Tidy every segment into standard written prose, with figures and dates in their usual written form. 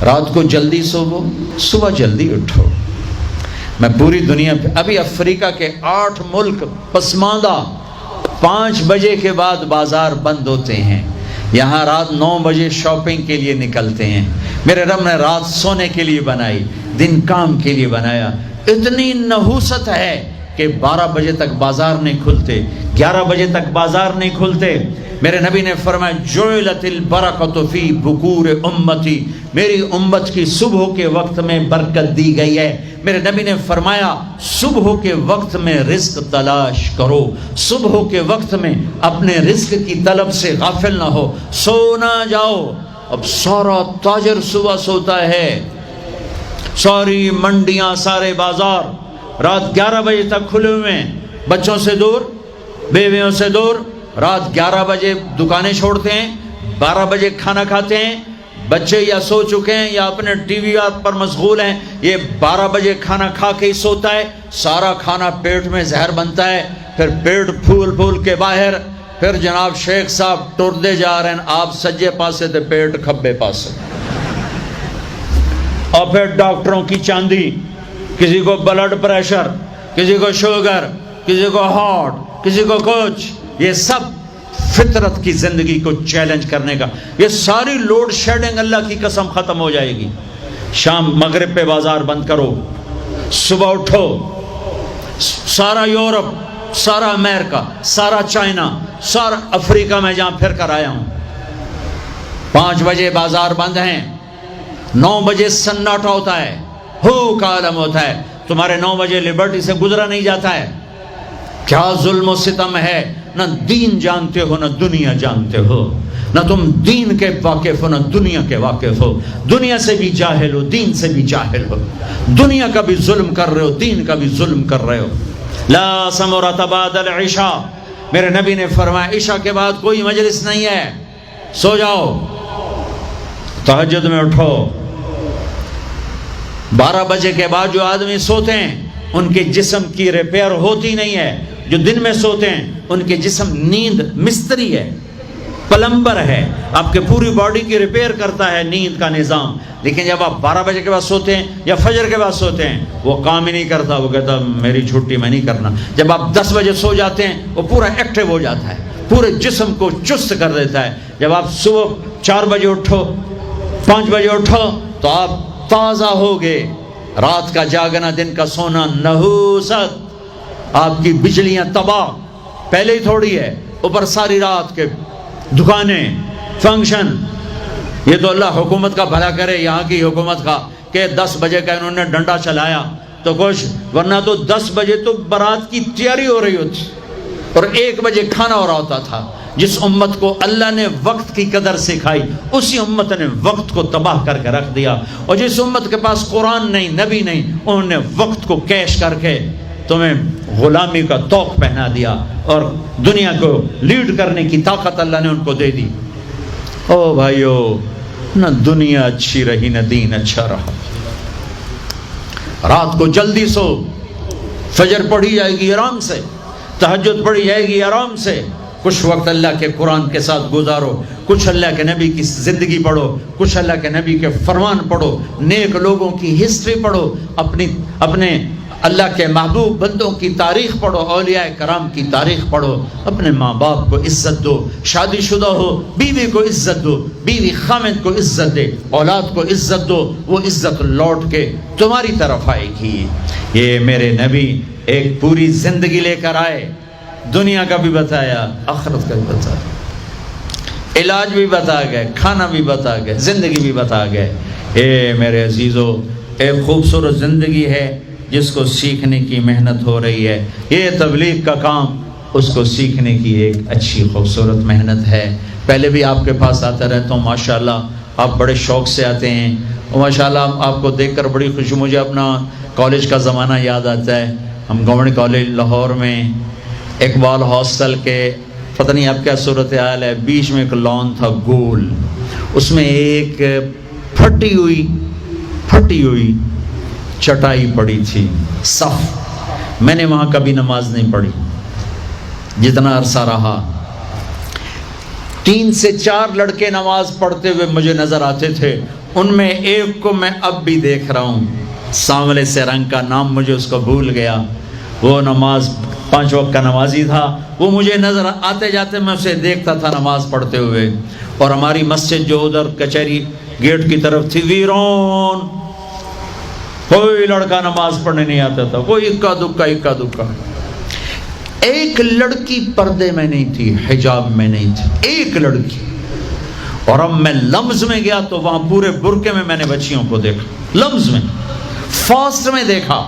رات کو جلدی سوو، صبح جلدی اٹھو۔ میں پوری دنیا پہ، ابھی افریقہ کے 8 ملک پسماندہ 5 بجے کے بعد بازار بند ہوتے ہیں، یہاں رات 9 بجے شاپنگ کے لیے نکلتے ہیں۔ میرے رب نے رات سونے کے لیے بنائی، دن کام کے لیے بنایا۔ اتنی نحوست ہے کہ 12 بجے تک بازار نہیں کھلتے، 11 بجے تک بازار نہیں کھلتے۔ میرے نبی نے فرمایا جعلت البرکۃ فی بکور امتی، میری امت کی صبح کے وقت میں برکت دی گئی ہے۔ میرے نبی نے فرمایا صبح کے وقت میں رزق تلاش کرو، صبح کے وقت میں اپنے رزق کی طلب سے غافل نہ ہو، سو نہ جاؤ۔ اب سارا تاجر صبح سوتا ہے، ساری منڈیاں، سارے بازار رات 11 بجے تک کھلے ہوئے ہیں، بچوں سے دور، بیویوں سے دور۔ رات 11 بجے دکانیں چھوڑتے ہیں، 12 بجے کھانا کھاتے ہیں، بچے یا سو چکے ہیں یا اپنے ٹی وی پر مشغول ہیں، یہ 12 بجے کھانا کھا کے ہی سوتا ہے۔ سارا کھانا پیٹ میں زہر بنتا ہے، پھر پیٹ پھول پھول کے باہر، پھر جناب شیخ صاحب ٹردے جا رہے ہیں، آپ سجے پاسے تھے، پیٹ کھبے پاسے، اور پھر ڈاکٹروں کی چاندی، کسی کو بلڈ پریشر، کسی کو شوگر، کسی کو ہارٹ، کسی کو کچھ۔ یہ سب فطرت کی زندگی کو چیلنج کرنے کا، یہ ساری لوڈ شیڈنگ اللہ کی قسم ختم ہو جائے گی۔ شام مغرب پہ بازار بند کرو، صبح اٹھو، سارا یورپ، سارا امریکہ، سارا چائنا، سارا افریقہ میں جہاں پھر کر آیا ہوں، 5 بجے بازار بند ہیں، 9 بجے سناٹا ہوتا ہے، ہو کا عالم ہوتا ہے۔ تمہارے 9 بجے لبرٹی سے گزرا نہیں جاتا ہے۔ کیا ظلم و ستم ہے، نہ دین جانتے ہو نہ دنیا جانتے ہو، نہ تم دین کے واقف ہو نہ دنیا کے واقف ہو، دنیا سے بھی جاہل ہو، دین سے بھی جاہل ہو، دنیا کا بھی ظلم کر رہے ہو، دین کا بھی ظلم کر رہے ہو۔ لا سمرۃ بعد العشاء، میرے نبی نے فرمایا عشاء کے بعد کوئی مجلس نہیں ہے، سو جاؤ۔ تہجد میں اٹھو۔ 12 بجے کے بعد جو آدمی سوتے ہیں ان کے جسم کی ریپیئر ہوتی نہیں ہے، جو دن میں سوتے ہیں ان کے جسم، نیند مستری ہے، پلمبر ہے، آپ کے پوری باڈی کی ریپیئر کرتا ہے نیند کا نظام۔ لیکن جب آپ 12 بجے کے بعد سوتے ہیں یا فجر کے بعد سوتے ہیں، وہ کام ہی نہیں کرتا، وہ کہتا میری چھٹی میں نہیں کرنا۔ جب آپ 10 بجے سو جاتے ہیں وہ پورا ایکٹیو ہو جاتا ہے، پورے جسم کو چست کر دیتا ہے۔ جب آپ صبح 4 بجے اٹھو، 5 بجے اٹھو تو آپ تازہ ہوگے۔ رات کا جاگنا، دن کا سونا نحوست، آپ کی بجلیاں تباہ، پہلے ہی تھوڑی ہے، اوپر ساری رات کے دکانیں، فنکشن۔ یہ تو اللہ حکومت کا بھلا کرے، یہاں کی حکومت کا، کہ 10 بجے کا انہوں نے ڈنڈا چلایا تو کچھ، ورنہ تو 10 بجے تو بارات کی تیاری ہو رہی ہوتی اور 1 بجے کھانا ہو رہا ہوتا تھا۔ جس امت کو اللہ نے وقت کی قدر سکھائی، اسی امت نے وقت کو تباہ کر کے رکھ دیا۔ اور جس امت کے پاس قرآن نہیں، نبی نہیں، انہوں نے وقت کو کیش کر کے تمہیں غلامی کا طوق پہنا دیا، اور دنیا کو لیڈ کرنے کی طاقت اللہ نے ان کو دے دی۔ او بھائیو، نہ دنیا اچھی رہی نہ دین اچھا رہا۔ رات کو جلدی سو، فجر پڑھی جائے گی آرام سے، تہجد پڑھی جائے گی آرام سے، کچھ وقت اللہ کے قرآن کے ساتھ گزارو، کچھ اللہ کے نبی کی زندگی پڑھو، کچھ اللہ کے نبی کے فرمان پڑھو، نیک لوگوں کی ہسٹری پڑھو، اپنے اللہ کے محبوب بندوں کی تاریخ پڑھو، اولیاء کرام کی تاریخ پڑھو، اپنے ماں باپ کو عزت دو، شادی شدہ ہو بیوی کو عزت دو، بیوی خامد کو عزت دے، اولاد کو عزت دو، وہ عزت لوٹ کے تمہاری طرف آئے گی۔ یہ میرے نبی ایک پوری زندگی لے کر آئے، دنیا کا بھی بتایا، آخرت کا بھی بتایا، علاج بھی بتا گئے، کھانا بھی بتا گئے، زندگی بھی بتا گئے۔ اے میرے عزیزو، ایک خوبصورت زندگی ہے جس کو سیکھنے کی محنت ہو رہی ہے۔ یہ تبلیغ کا کام، اس کو سیکھنے کی ایک اچھی خوبصورت محنت ہے۔ پہلے بھی آپ کے پاس آتا رہتا ہوں، ماشاءاللہ آپ بڑے شوق سے آتے ہیں، ماشاءاللہ آپ کو دیکھ کر بڑی خوشی، مجھے اپنا کالج کا زمانہ یاد آتا ہے۔ ہم گورنمنٹ کالج لاہور میں اقبال ہاسٹل کے، پتہ نہیں اب کیا صورتحال ہے، بیچ میں ایک لان تھا گول، اس میں ایک پھٹی ہوئی چٹائی پڑی تھی، صف۔ میں نے وہاں کبھی نماز نہیں پڑھی، جتنا عرصہ رہا 3 سے 4 لڑکے نماز پڑھتے ہوئے مجھے نظر آتے تھے، ان میں ایک کو میں اب بھی دیکھ رہا ہوں، سانولے سے رنگ کا نام مجھے اس کو بھول گیا، وہ نماز 5 وقت کا نمازی تھا، وہ مجھے نظر آتے جاتے میں اسے دیکھتا تھا نماز پڑھتے ہوئے. اور ہماری مسجد جو ادھر کچہری گیٹ کی طرف تھی ویرون، کوئی لڑکا نماز پڑھنے نہیں آتا تھا، کوئی اکا دکا. ایک لڑکی پردے میں نہیں تھی، حجاب میں نہیں تھی، ایک لڑکی. اور اب میں لمز میں گیا تو وہاں پورے برقعے میں نے بچیوں کو دیکھا، لمز میں، فاسٹ میں دیکھا،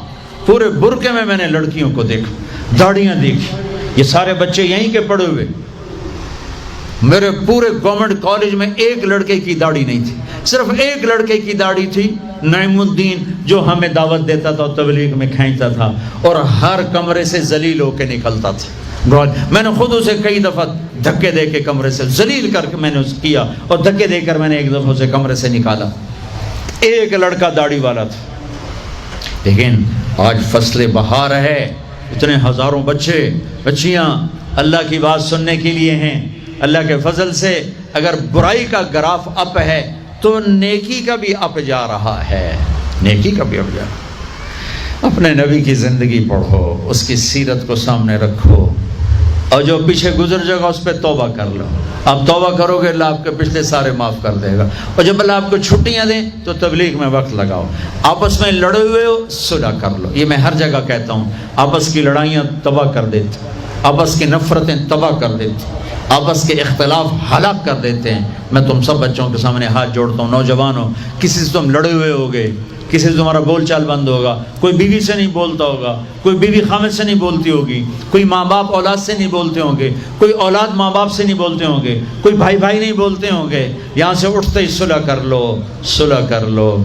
پورے برقعے میں نے لڑکیوں کو دیکھا، داڑیاں دیکھی. یہ سارے بچے یہیں کے پڑے ہوئے. میرے پورے گورنمنٹ کالج میں ایک لڑکے کی داڑھی نہیں تھی، صرف ایک لڑکے کی داڑھی تھی، نعیم الدین، جو ہمیں دعوت دیتا تھا اور تبلیغ میں کھینچتا تھا، اور ہر کمرے سے ذلیل ہو کے نکلتا تھا. میں نے خود اسے کئی دفعہ دھکے دے کے کمرے سے ذلیل کر کے میں نے اسے کیا، اور دھکے دے کر میں نے ایک دفعہ اسے کمرے سے نکالا. ایک لڑکا داڑھی والا تھا. لیکن آج فصل بہار ہے، اتنے ہزاروں بچے بچیاں اللہ کی بات سننے کے لیے ہیں. اللہ کے فضل سے اگر برائی کا گراف اپ ہے تو نیکی کا بھی اپ جا رہا ہے، نیکی کا بھی اپ جا رہا ہے. اپنے نبی کی زندگی پڑھو، اس کی سیرت کو سامنے رکھو، اور جو پیچھے گزر جائے گا اس پہ توبہ کر لو. آپ توبہ کرو گے، اللہ آپ کے پچھلے سارے معاف کر دے گا. اور جب اللہ آپ کو چھٹیاں دیں تو تبلیغ میں وقت لگاؤ. آپس میں لڑے ہوئے ہو، صلح کر لو. یہ میں ہر جگہ کہتا ہوں، آپس کی لڑائیاں تباہ کر دیتی، آپس کی نفرتیں تباہ کر دیتی، آپس کے اختلاف ہلاک کر دیتے ہیں. میں تم سب بچوں کے سامنے ہاتھ جوڑتا ہوں، نوجوانوں، کسی سے تم لڑے ہوئے ہوگے، کسی سے تمہارا بول چال بند ہوگا، کوئی بیوی سے نہیں بولتا ہوگا، کوئی بیوی خامد سے نہیں بولتی ہوگی، کوئی ماں باپ اولاد سے نہیں بولتے ہوں گے، کوئی اولاد ماں باپ سے نہیں بولتے ہوں گے، کوئی بھائی نہیں بولتے ہوں گے، یہاں سے اٹھتے ہی صلح کر لو، صلح کر لو.